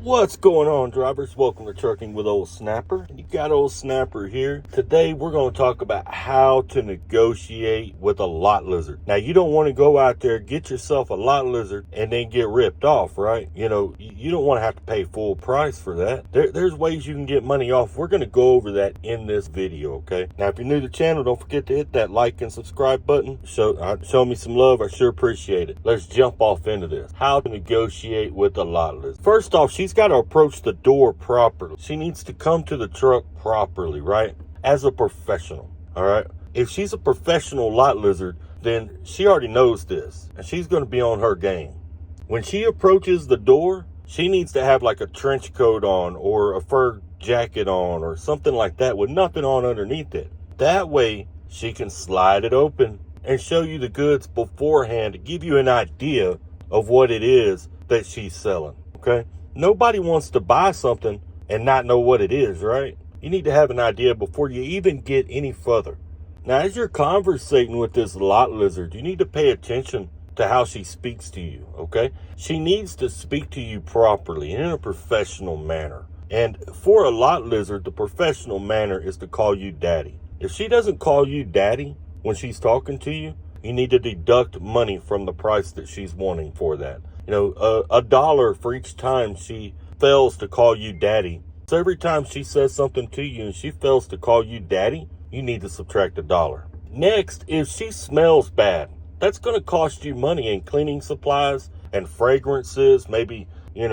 What's going on, drivers? Welcome to Trucking with Old Snapper. You got Old Snapper here. Today we're going to talk about how to negotiate with a lot lizard. Now, you don't want to go out there, get yourself a lot lizard, and then get ripped off, right? You don't want to have to pay full price for that. There's ways you can get money off. We're going to go over that in this video, okay? Now, if you're new to the channel, don't forget to hit that like and subscribe button. Show me some love. I sure appreciate it. Let's jump off into this. How to negotiate with a lot lizard. First off, she's got to approach the door properly. She needs to come to the truck properly, right? As a professional, all right? If she's a professional lot lizard, then she already knows this, and she's going to be on her game. When she approaches the door, she needs to have like a trench coat on or a fur jacket on or something like that with nothing on underneath it. That way, she can slide it open and show you the goods beforehand to give you an idea of what it is that she's selling, okay? Nobody wants to buy something and not know what it is, right? You need to have an idea before you even get any further. Now, as you're conversating with this lot lizard, you need to pay attention to how she speaks to you, okay? She needs to speak to you properly in a professional manner. And for a lot lizard, the professional manner is to call you daddy. If she doesn't call you daddy when she's talking to you, you need to deduct money from the price that she's wanting for that. $1 for each time she fails to call you daddy. So every time she says something to you and she fails to call you daddy, you need to subtract $1. Next, if she smells bad, that's going to cost you money in cleaning supplies and fragrances, maybe, a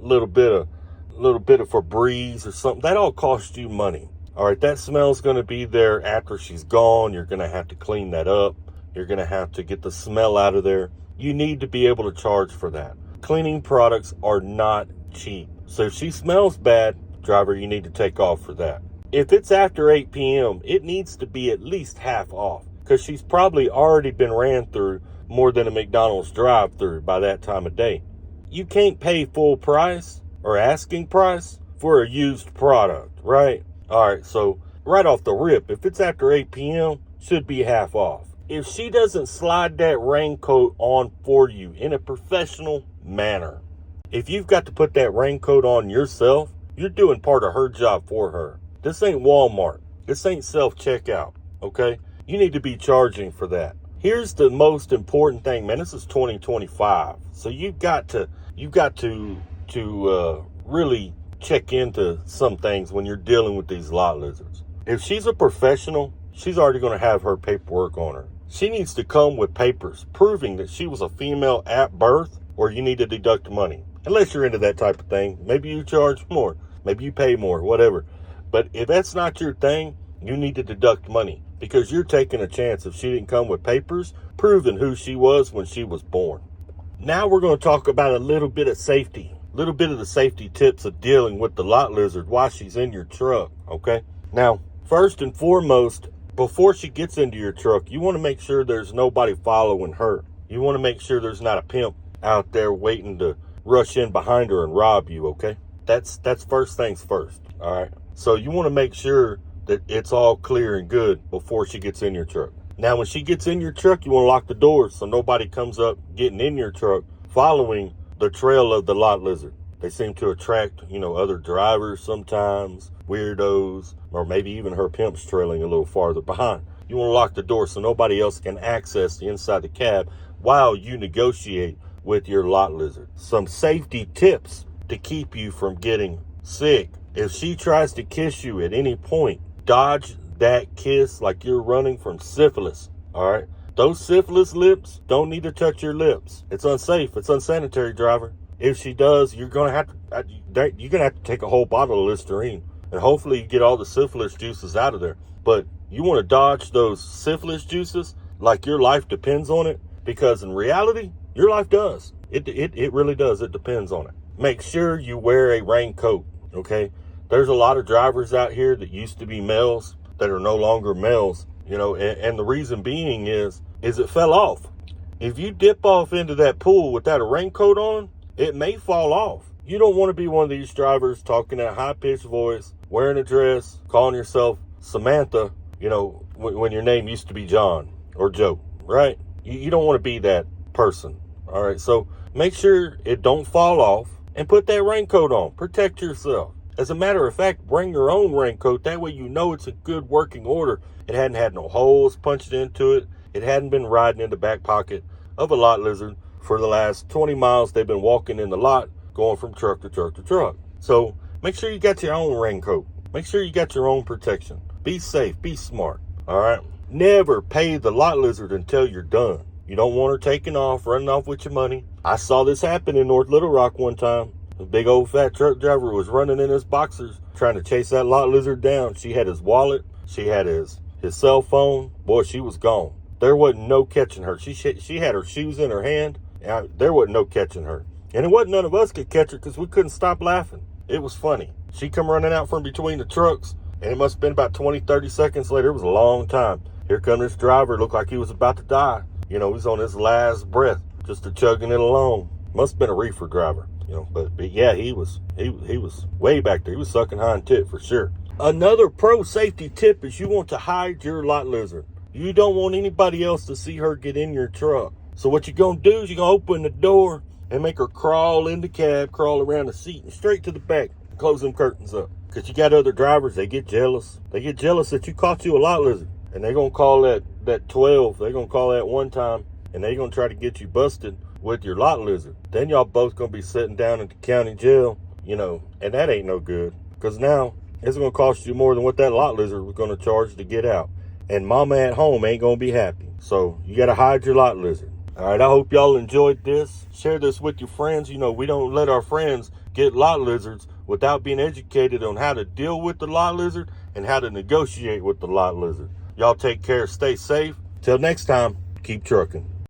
little bit of Febreze or something. That all costs you money. All right, that smell's going to be there after she's gone. You're going to have to clean that up. You're going to have to get the smell out of there. You need to be able to charge for that. Cleaning products are not cheap. So if she smells bad, driver, you need to take off for that. If it's after 8 p.m., it needs to be at least half off because she's probably already been ran through more than a McDonald's drive-through by that time of day. You can't pay full price or asking price for a used product, right? All right, so right off the rip, if it's after 8 p.m., should be half off. If she doesn't slide that raincoat on for you in a professional manner, if you've got to put that raincoat on yourself, you're doing part of her job for her. This ain't Walmart. This ain't self-checkout, okay? You need to be charging for that. Here's the most important thing, man. This is 2025. So you've got to really check into some things when you're dealing with these lot lizards. If she's a professional, she's already going to have her paperwork on her. She needs to come with papers proving that she was a female at birth, or you need to deduct money. Unless you're into that type of thing. Maybe you charge more. Maybe you pay more, whatever. But if that's not your thing, you need to deduct money because you're taking a chance if she didn't come with papers proving who she was when she was born. Now we're going to talk about a little bit of safety. A little bit of the safety tips of dealing with the lot lizard while she's in your truck, okay? Now, first and foremost, before she gets into your truck, you want to make sure there's nobody following her. You want to make sure there's not a pimp out there waiting to rush in behind her and rob you, okay? That's first things first, all right? So you want to make sure that it's all clear and good before she gets in your truck. Now, when she gets in your truck, you want to lock the doors so nobody comes up getting in your truck following the trail of the lot lizard. They seem to attract, other drivers sometimes, weirdos, or maybe even her pimp's trailing a little farther behind. You want to lock the door so nobody else can access the inside of the cab while you negotiate with your lot lizard. Some safety tips to keep you from getting sick. If she tries to kiss you at any point, dodge that kiss like you're running from syphilis, all right? Those syphilis lips don't need to touch your lips. It's unsafe. It's unsanitary, driver. If she does, you're gonna have to take a whole bottle of Listerine, and hopefully you get all the syphilis juices out of there. But you want to dodge those syphilis juices like your life depends on it, because in reality, your life does. It really does. It depends on it. Make sure you wear a raincoat. Okay, there's a lot of drivers out here that used to be males that are no longer males. And the reason being is it fell off. If you dip off into that pool without a raincoat on, it may fall off. You don't want to be one of these drivers talking in a high-pitched voice, wearing a dress, calling yourself Samantha, when your name used to be John or Joe, right? You don't want to be that person, all right? So make sure it don't fall off and put that raincoat on. Protect yourself. As a matter of fact, bring your own raincoat. That way you know it's a good working order. It hadn't had no holes punched into it. It hadn't been riding in the back pocket of a lot lizard for the last 20 miles. They've been walking in the lot, going from truck to truck to truck. So make sure you got your own raincoat. Make sure you got your own protection. Be safe. Be smart. All right? Never pay the lot lizard until you're done. You don't want her taking off, running off with your money. I saw this happen in North Little Rock one time. The big old fat truck driver was running in his boxers trying to chase that lot lizard down. She had his wallet. She had his cell phone. Boy, she was gone. There wasn't no catching her. She had her shoes in her hand. There wasn't no catching her. And it wasn't none of us could catch her because we couldn't stop laughing. It was funny. She come running out from between the trucks, and it must have been about 20, 30 seconds later. It was a long time. Here come this driver. Looked like he was about to die. You know, he's on his last breath, just chugging it along. Must have been a reefer driver. You know, but yeah, he was way back there. He was sucking hind tit for sure. Another pro safety tip is you want to hide your lot lizard. You don't want anybody else to see her get in your truck. So what you're going to do is you're going to open the door and make her crawl in the cab, crawl around the seat and straight to the back. Close them curtains up. Because you got other drivers, they get jealous. They get jealous that you caught you a lot lizard. And they're going to call that 12. They're going to call that one time. And they're going to try to get you busted with your lot lizard. Then y'all both going to be sitting down at the county jail, you know, and that ain't no good. Because now it's going to cost you more than what that lot lizard was going to charge to get out. And mama at home ain't going to be happy. So you got to hide your lot lizard. All right, I hope y'all enjoyed this. Share this with your friends. You know, we don't let our friends get lot lizards without being educated on how to deal with the lot lizard and how to negotiate with the lot lizard. Y'all take care. Stay safe. Till next time, keep trucking.